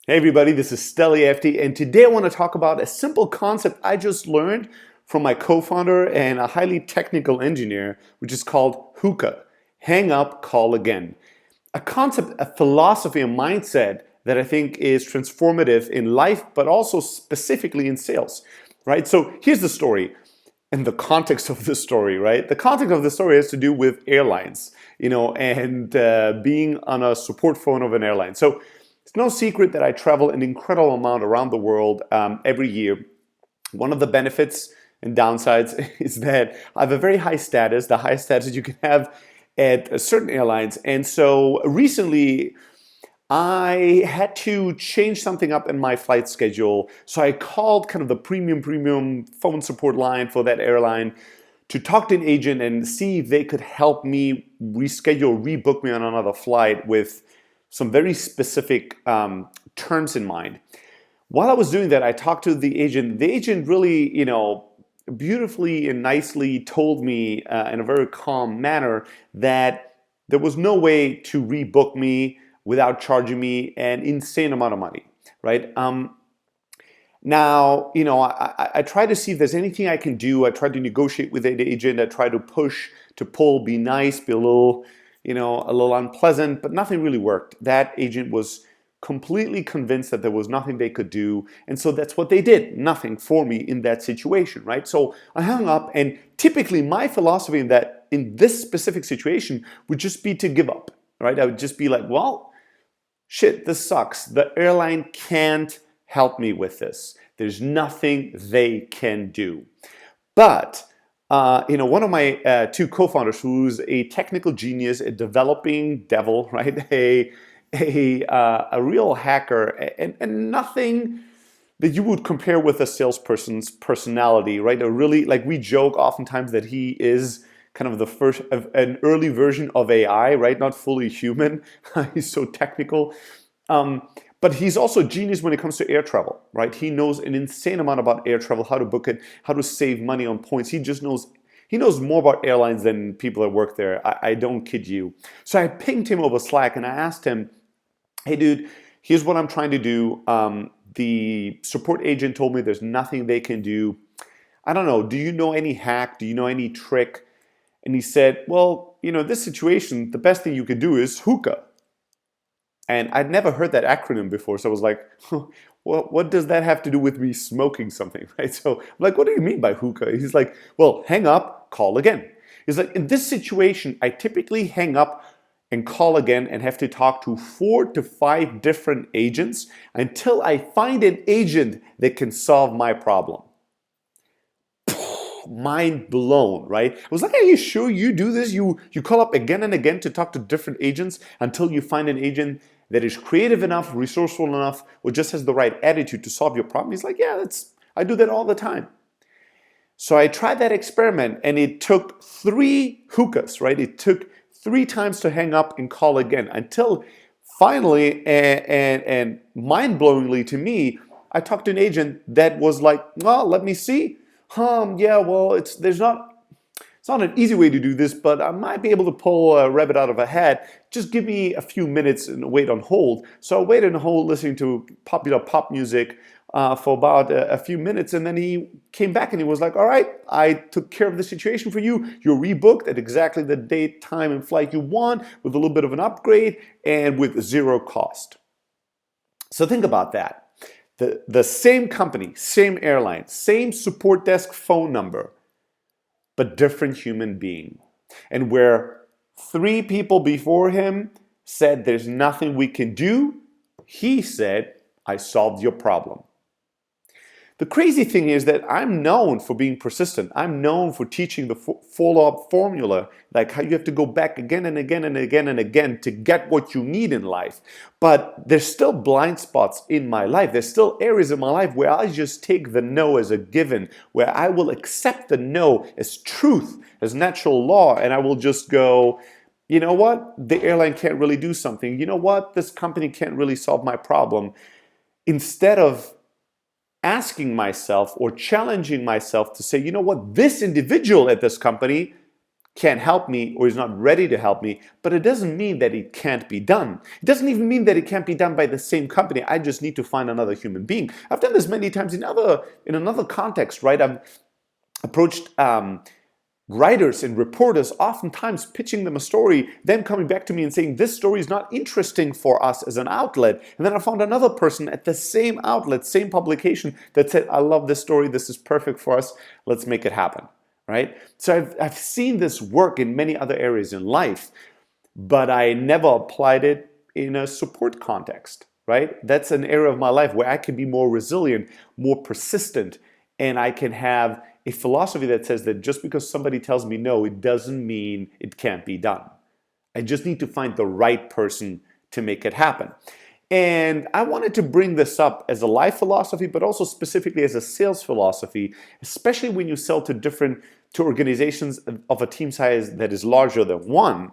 Hey everybody, this is Stelly FT, and today I want to talk about a simple concept I just learned from my co-founder and a highly technical engineer, which is called Hookah. Hang up, call again. A concept, a philosophy, a mindset that I think is transformative in life, but also specifically in sales, right? So here's the story and the context of the story, right? The context of the story has to do with airlines, and being on a support phone of an airline. So it's no secret that I travel an incredible amount around the world every year. One of the benefits and downsides is that I have a very high status, the highest status you can have at certain airlines. And so recently, I had to change something up in my flight schedule. So I called kind of the premium phone support line for that airline to talk to an agent and see if they could help me reschedule, rebook me on another flight with some very specific terms in mind. While I was doing that, I talked to the agent. The agent really, beautifully and nicely told me in a very calm manner that there was no way to rebook me without charging me an insane amount of money, right? Now, I try to see if there's anything I can do. I try to negotiate with the agent. I try to push, to pull, be nice, be a little unpleasant, but nothing really worked. That agent was completely convinced that there was nothing they could do. And so that's what they did, nothing for me in that situation, right? So I hung up, and typically my philosophy in this specific situation would just be to give up, right? I would just be like, well, shit, this sucks. The airline can't help me with this. There's nothing they can do. But one of my two co-founders, who's a technical genius, a developing devil, right? A real hacker, and nothing that you would compare with a salesperson's personality, right? A really, like, we joke oftentimes that he is kind of the first, an early version of AI, right? Not fully human. He's so technical. But he's also a genius when it comes to air travel, right? He knows an insane amount about air travel, how to book it, how to save money on points. He knows more about airlines than people that work there. I don't kid you. So I pinged him over Slack and I asked him, hey dude, here's what I'm trying to do. The support agent told me there's nothing they can do. I don't know, do you know any hack? Do you know any trick? And he said, well, this situation, the best thing you could do is hookah. And I'd never heard that acronym before, so I was like, well, what does that have to do with me smoking something, right? So I'm like, what do you mean by hookah? He's like, well, hang up, call again. He's like, in this situation, I typically hang up and call again and have to talk to 4 to 5 different agents until I find an agent that can solve my problem. Mind blown, right? I was like, are you sure you do this? You call up again and again to talk to different agents until you find an agent that is creative enough, resourceful enough, or just has the right attitude to solve your problem? He's like, yeah, I do that all the time. So I tried that experiment, and it took 3 hookahs, right? It took 3 times to hang up and call again until finally, and mind-blowingly to me, I talked to an agent that was like, well, let me see. Yeah, well, it's not an easy way to do this, but I might be able to pull a rabbit out of a hat. Just give me a few minutes and wait on hold. So I waited on hold listening to popular pop music for about a few minutes, and then he came back and he was like, all right, I took care of the situation for you. You're rebooked at exactly the date, time, and flight you want, with a little bit of an upgrade and with 0 cost. So think about that. The same company, same airline, same support desk phone number, but different human being. And where 3 people before him said there's nothing we can do, he said, I solved your problem. The crazy thing is that I'm known for being persistent. I'm known for teaching the follow-up formula, like how you have to go back again and again and again and again to get what you need in life. But there's still blind spots in my life. There's still areas in my life where I just take the no as a given, where I will accept the no as truth, as natural law, and I will just go, you know what? The airline can't really do something. You know what? This company can't really solve my problem. Instead of asking myself or challenging myself to say, you know what, this individual at this company can't help me or is not ready to help me, but it doesn't mean that it can't be done. It doesn't even mean that it can't be done by the same company. I just need to find another human being. I've done this many times in another context, right? I've approached writers and reporters, oftentimes pitching them a story, then coming back to me and saying, this story is not interesting for us as an outlet. And then I found another person at the same outlet, same publication, that said, I love this story, this is perfect for us, let's make it happen, right? So I've seen this work in many other areas in life, but I never applied it in a support context, right? That's an area of my life where I can be more resilient, more persistent, and I can have a philosophy that says that just because somebody tells me no, it doesn't mean it can't be done. I just need to find the right person to make it happen. And I wanted to bring this up as a life philosophy, but also specifically as a sales philosophy, especially when you sell to organizations of a team size that is larger than one.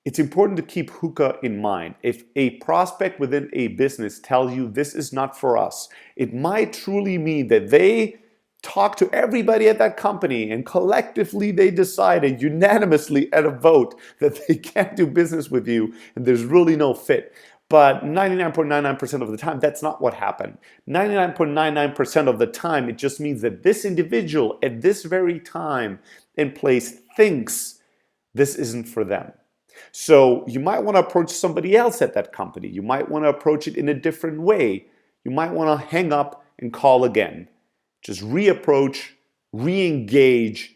It's important to keep Hookah in mind. If a prospect within a business tells you this is not for us, it might truly mean that they talk to everybody at that company and collectively they decided unanimously at a vote that they can't do business with you and there's really no fit. But 99.99% of the time, that's not what happened. 99.99% of the time, it just means that this individual at this very time and place thinks this isn't for them. So you might want to approach somebody else at that company. You might want to approach it in a different way. You might want to hang up and call again. Just reapproach, re-engage,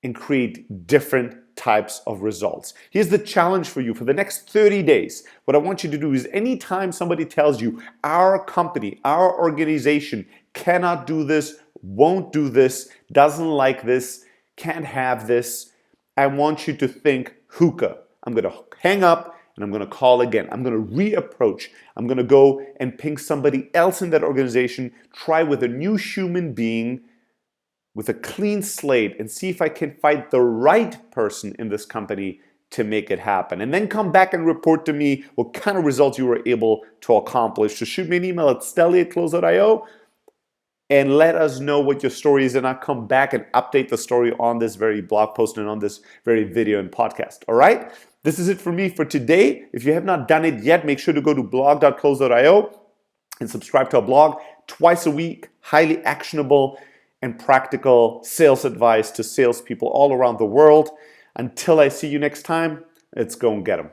and create different types of results. Here's the challenge for you for the next 30 days. What I want you to do is anytime somebody tells you our company, our organization cannot do this, won't do this, doesn't like this, can't have this, I want you to think Hookah. I'm going to hang up and I'm going to call again. I'm going to reapproach. I'm going to go and ping somebody else in that organization, try with a new human being with a clean slate and see if I can find the right person in this company to make it happen. And then come back and report to me what kind of results you were able to accomplish. So shoot me an email at stelly@close.io and let us know what your story is, and I'll come back and update the story on this very blog post and on this very video and podcast. All right? This is it for me for today. If you have not done it yet, make sure to go to blog.close.io and subscribe to our blog. Twice a week, highly actionable and practical sales advice to salespeople all around the world. Until I see you next time, let's go and get them.